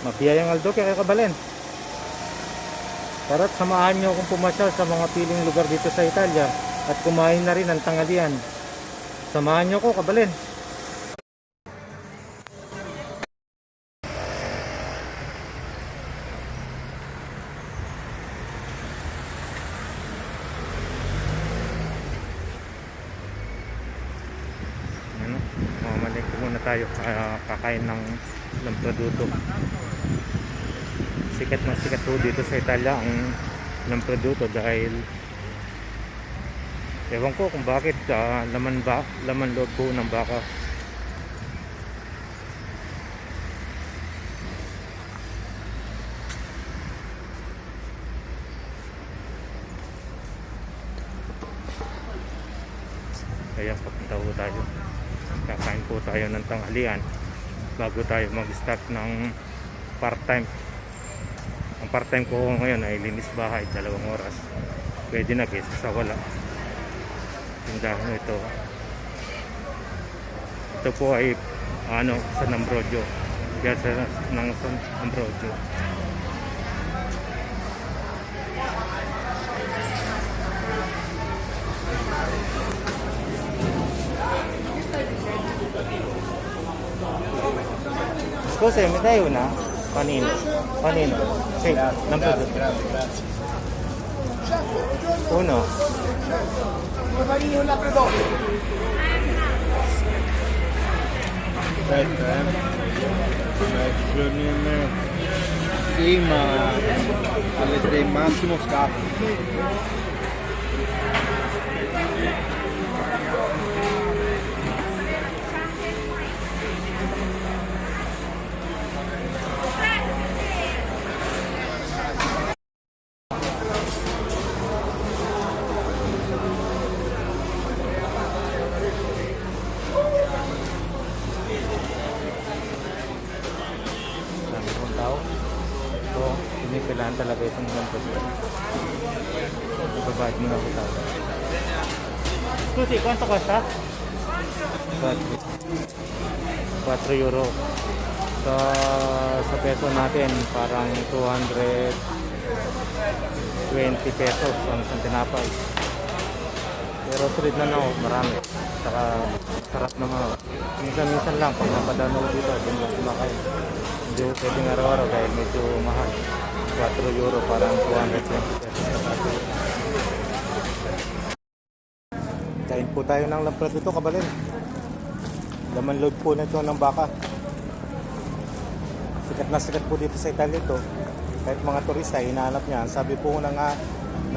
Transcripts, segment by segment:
Mabiyayang Aldoque kay Kabalen. Tara't samahan nyo akong pumasyal sa mga piling lugar dito sa Italia at kumain na rin ng tanghalian. Samahan nyo ko, Kabalen. Ano, mamalik ko muna tayo. Kakain ng lamproduto. Sikat na sikat po dito sa Italia ang lamproduto dahil ewan ko kung bakit laman loob po ng baka. Kaya papunta po tayo. Kakain po tayo ng tanghalian bago tayo mag-start ng part-time. Ang part-time ko ngayon ay linis bahay, 2 oras. Pwede na kaysa sa wala. Tindahan ito. Ito po ay San Ambrogio. Kaya ng San Ambrogio. Scusa, mi dai una? Panino. Panino. Sì, non più. Uno. Due panini e un labradoro. Aspetta, giorni e mezzo. Sì, ma alle 3 massimo scappo. Dami pong tao. So, pinipilahan talaga itong lamproduto. Ibabayad muna po tayo. Scusi, quanto costa? 4 euro. Sa peso natin, parang 220 pesos ang isang tinapay. Pero sulit na no, marami. Saka sarap naman. Minsan-minsan lang, pag napadano ko dito, hindi mo kumakain. Hindi ko pwedeng araw-araw dahil medyo mahal. 4 euro, parang 220 pesos. Kain po tayo ng lamproduto, Kabalen. Laman loob po nito ng baka. Sikat na sikat po dito sa Italia ito. Kahit mga turista, hinahanap niya. Sabi po ng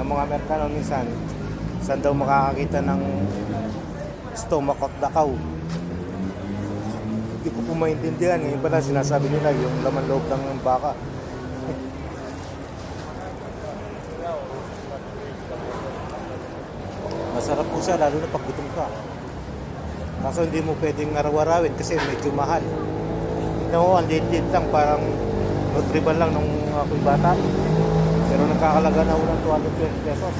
mga Amerikano minsan, saan daw makakakita ng stomach at dakaw. Hindi ko po maintindihan. Yung pala sinasabi nila yung laman loob ng baka. Masarap po siya lalo na pag gutom ka. Kaso hindi mo pwedeng araw-arawin kasi medyo mahal. Tignan mo, ang liit-liit lang, parang nutriban lang nung ako'y bata. Pero nagkakalaga na ulang 220 pesos.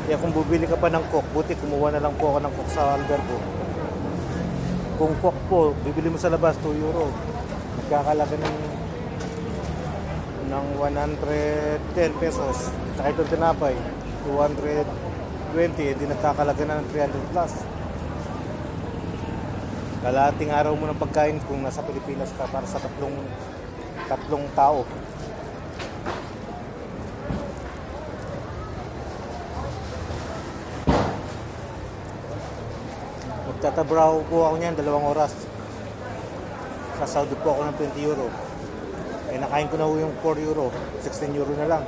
Kaya kung bubili ka pa ng coke, buti kumuha na lang po ako ng coke sa Albergo. Kung coke po, bibili mo sa labas 2 euro. Nagkakalaga ng 110 pesos. Saka itong tinapay, 220, hindi nagkakalaga na ng 300 plus. Kalahating araw mo ng pagkain kung nasa Pilipinas ka para sa tatlong tao. Magtatabraho po ako niyan 2 oras. Sasahod po ako ng 20 euro. Eh nakain ko na po yung 4 euro, 16 euro na lang.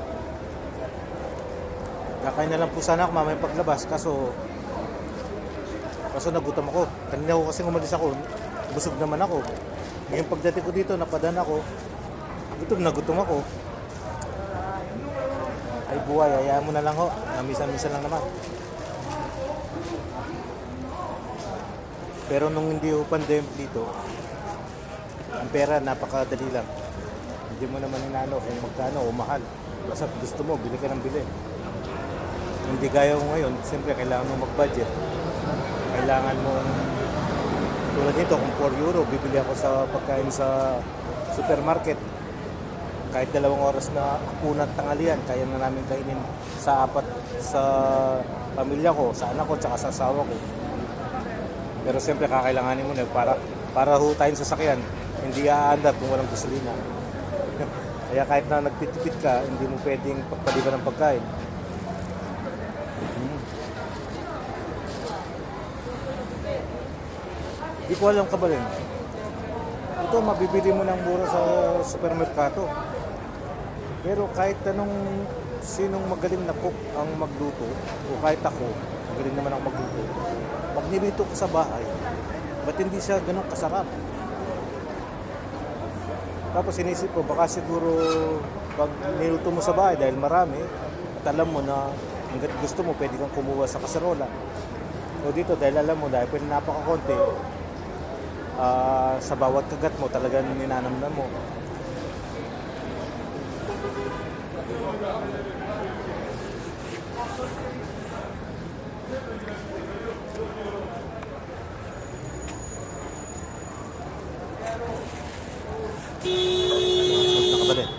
Kakain na lang po sana ako mamaya paglabas kaso nagutom ako. Kanina ko kasi umalis ako, busog naman ako. Ngayon pagdating ko dito, napadaan ako, gutom ako. Ay buhay, hayaan mo na lang ho. Namisa-misa lang naman. Pero nung hindi ho pandemic dito, ang pera napakadali lang. Hindi mo naman inaano kung magkano o mahal. Basta gusto mo, bili ka ng bili. Hindi gaya ko ngayon, siyempre kailangan mo mag-budget. Kailangan mo, tulad nito, kung 4 euro, bibili ako sa pagkain sa supermarket. kahit 2 oras na hapunan at tanghalian, kaya na namin kainin sa apat sa pamilya ko, sa anak ko, tsaka sa asawa ko. Pero siyempre kakailanganin mo na para ho tayong sasakyan, hindi aandar kung walang gasolina. Kaya kahit na nagtitipid ka, hindi mo pwedeng pagpaliban ng pagkain. Hindi ko alam, Kabalin. Ito mabibili mo ng mura sa supermerkado. Pero kahit anong sinong magaling na cook ang magluto, o kahit ako, magaling naman ako magluto, pag nilito ko sa bahay, ba't hindi siya ganun kasarap? Tapos inisip ko, baka siguro pag niluto mo sa bahay dahil marami, at alam mo na hanggat gusto mo, pwede kang kumuha sa kaserola. O dito, dahil alam mo, dahil pwede napakakonti, sa bawat kagat mo, talagang ninanamnan mo. Nakabalik.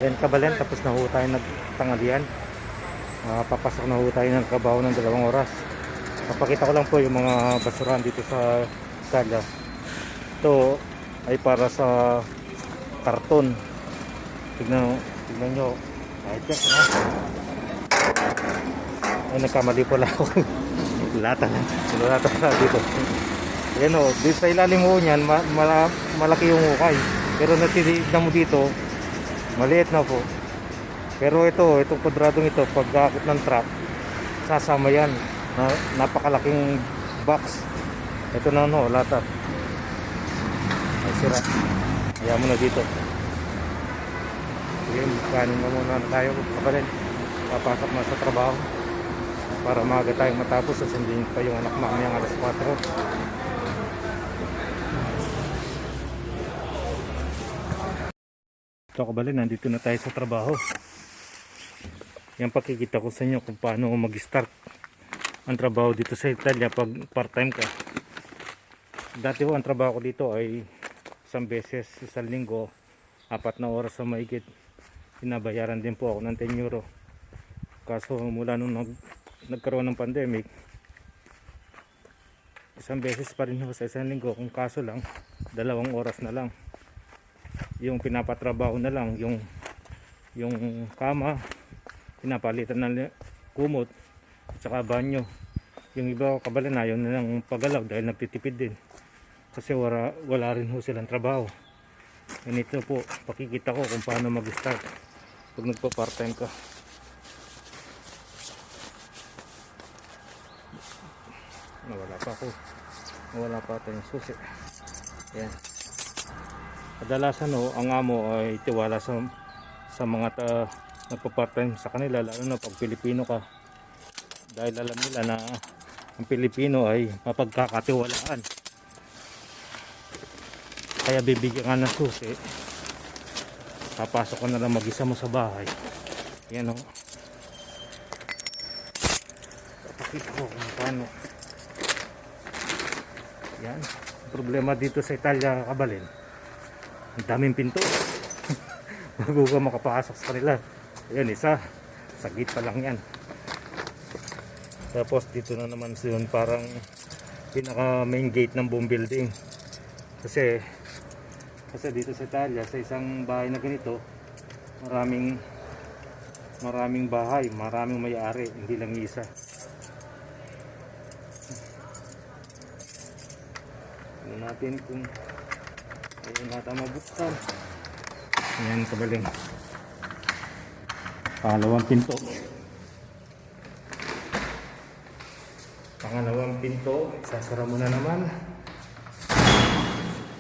Yan, Kabalen, tapos na ho tayo nagtanghalian. Papasok na ho tayo ng trabaho ng 2 oras. Papakita ko lang po yung mga basurahan dito sa Italia. Ito ay para sa karton. Tignan nyo. Kahit yan, ay nagkamali pala ako. Lata lang. Lata na dito. Ayan o, dito sa ilalim ho niyan, malaki yung hukay. Pero natitignan mo dito, maliit na po. Pero itong kwadradong ito, pag-akit ng truck, sasama yan. Napakalaking box. Ito na lata. Ay sira. Kaya mo na dito. Sige, kanin mo muna tayo. Kabalin, papasok na sa trabaho. Para maaga tayong matapos, sasandihin pa yung anak mamayang alas 4. Ito, Kabalin, nandito na tayo sa trabaho. Yan, pakikita ko sa inyo kung paano mag-start ang trabaho dito sa Italia pag part-time ka. Dati ho ang trabaho ko dito ay isang beses, isang linggo, 4 na oras sa mahigit. Pinabayaran din po ako ng 10 euro. Kaso mula nung nagkaroon ng pandemic, isang beses pa rin ho sa isang linggo. Kung kaso lang, 2 oras na lang. Yung pinapatrabaho na lang, yung kama, pinapalitan ng kumot, tsaka banyo. Yung iba, Kabalin, ayaw na lang paggalaw dahil nagtitipid din. Kasi wala rin ho silang trabaho. And ito po, pakikita ko kung paano mag-start pag nagpa-part-time ka. Nawala pa tayong susi. Yan. Kadalasan ang amo ay tiwala sa mga nagpa-part-time sa kanila, lalo na pag Pilipino ka. Dahil alam nila na ang Pilipino ay mapagkakatiwalaan. Kaya bibigyan ka ng susi, papasok ka na lang mag-isa mo sa bahay. Yan o. Papakita ko kung paano. Yan. Problema dito sa Italia, Kabalin, ang daming pinto. Bago ka makapasok sa kanila. Ayan, isa. Sagit pa lang yan. Tapos dito na naman yun, parang pinaka main gate ng buong building. Kasi dito sa Italia, sa isang bahay na ganito, maraming bahay, maraming may-ari, hindi lang isa. Ano natin kung ayun natin mabuksan. Ayan, Kabalin. Pangalawang pinto. Pangalawang pinto, sasara mo na naman.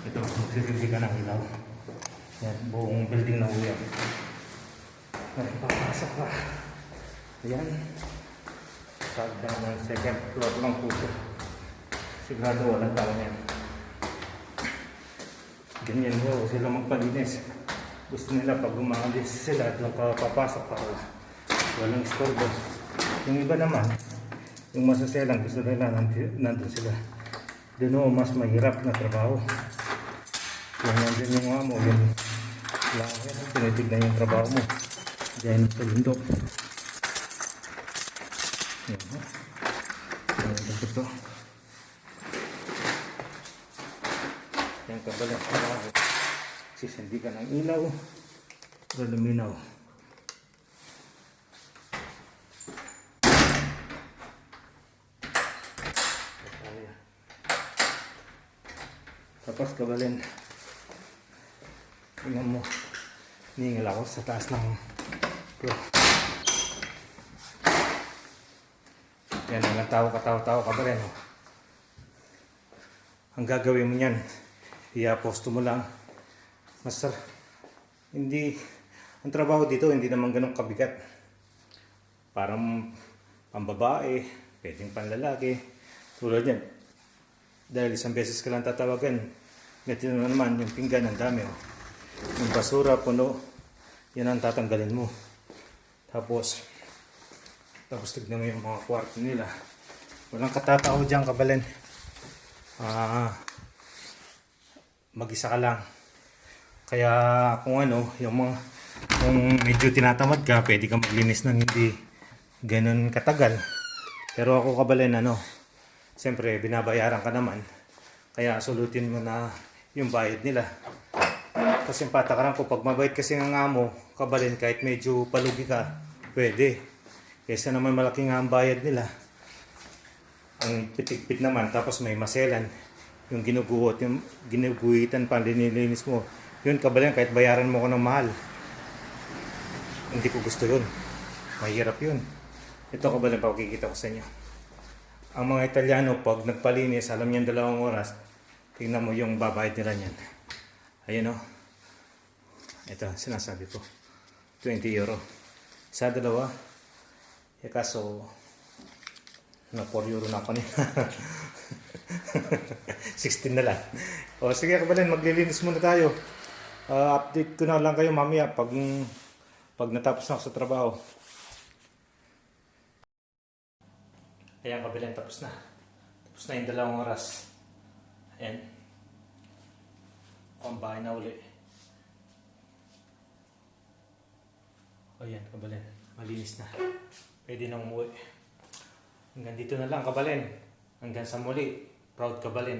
Ito, magsisilbi ka ng ilaw. Yan, buong building na uyan. At papasok ka. Ayan. Sagdan ng second floor lang po siya. Sigurado walang tao yan. Ganyan ho, sila magpalinis. Gusto nila pag umalis sila at papasok pa walang istorbo. Yung iba naman, yung masaselang gusto nila nandun sila. Doon o mas mahirap na trabaho. Kung nandun yung amo, yun lang yan, tinitignan yung trabaho mo. Diyan sa bundok. Yan ha. Ito. Yan kabala sa trabaho. Sisindi ka ng ilaw para luminaw. Tapos kabalin, tingnan mo, ningal ako sa taas ng pro. Yan, mga tao kabalin. Ang gagawin mo yan, i-aposto mo lang. Hindi, ang trabaho dito hindi naman ganun kabigat. Parang pambabae, pwedeng panlalaki. Tulad yan. Dahil isang beses ka lang tatawagan, ganito na naman yung pinggan, ang dami. Oh. Yung basura, puno, yan ang tatanggalin mo. Tapos tignan mo yung mga kwarto nila. Walang katatao dyan, kabalin. Mag-isa ka lang. Kaya kung kung medyo tinatamad ka, pwede ka maglinis ng hindi ganun katagal. Pero ako kabalin, siyempre, binabayaran ka naman. Kaya sulutin mo na yung bayad nila. Kasi patakaran ko, pag mabait kasi ng amo, kabalin, kahit medyo palugi ka, pwede. Kaysa naman malaki nga ang bayad nila. Ang pitik-pit naman, tapos may maselan. Yung ginuguhitan pa, linilinis mo. Yun, kabalin, kahit bayaran mo ko ng mahal. Hindi ko gusto yun. Mahirap yun. Ito, kabalin, pakikita ko sa inyo. Ang mga Italiano, pag nagpalinis, alam niyan 2 oras, tingnan mo yung babayad nila niyan. Ayun o. Ito, sinasabi ko. 20 euro. Sa 2. Kaso, na 4 euro na ako niya. 16 na lang. O sige kabalin, maglilinis muna tayo. Update ko na lang kayo mamaya pag natapos na ako sa trabaho. Ayan kabilang, tapos na. Tapos na yung 2 oras. Ayan. Ang bahay na uli. Ayan kabalin, malinis na. Pwede na umuwi. Hanggang dito na lang kabalin. Hanggang sa muli. Proud kabalin.